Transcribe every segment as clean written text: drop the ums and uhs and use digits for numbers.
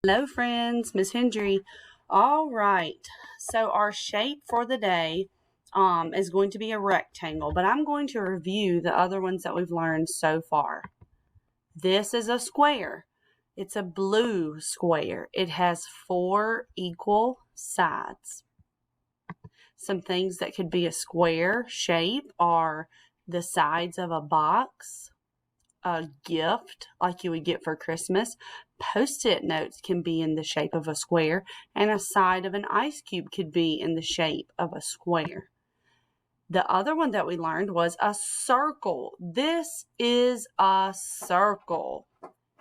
Hello friends, Miss Hendry. All right, so our shape for the day is going to be a rectangle, but I'm going to review the other ones that we've learned so far. This is a square. It's a blue square. It has 4 equal sides. Some things that could be a square shape are the sides of a box, a gift like you would get for Christmas. Post-it notes can be in the shape of a square, and a side of an ice cube could be in the shape of a square. The other one that we learned was a circle. This is a circle.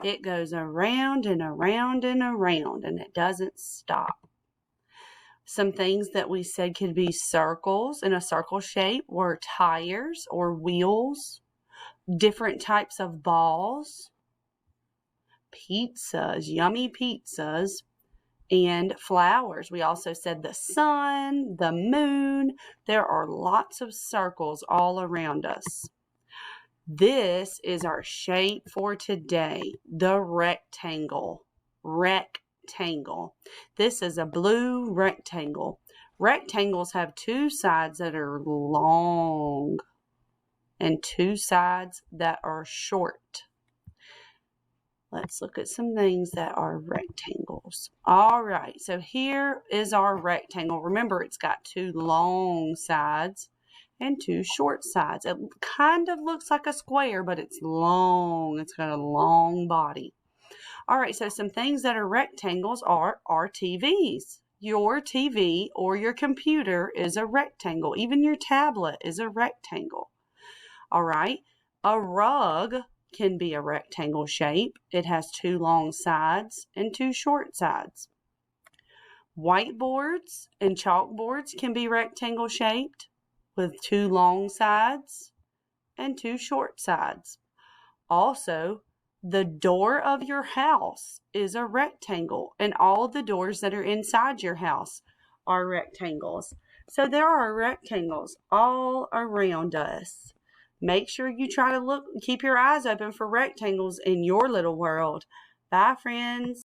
It goes around and around and around, and it doesn't stop. Some things that we said could be circles in a circle shape were tires or wheels, different types of balls, pizzas, yummy pizzas, and flowers. We also said the sun, the moon. There are lots of circles all around us. This is our shape for today, the rectangle. Rectangle. This is a blue rectangle. Rectangles have 2 sides that are long and 2 sides that are short. Let's look at some things that are rectangles. All right, so here is our rectangle. Remember, it's got 2 long sides and 2 short sides. It kind of looks like a square, but it's long. It's got a long body. All right, so some things that are rectangles are TVs. Your TV or your computer is a rectangle. Even your tablet is a rectangle. All right, a rug can be a rectangle shape. It has 2 long sides and 2 short sides. Whiteboards and chalkboards can be rectangle shaped with 2 long sides and 2 short sides. Also, the door of your house is a rectangle, and all the doors that are inside your house are rectangles. So there are rectangles all around us. Make sure you try to keep your eyes open for rectangles in your little world. Bye, friends.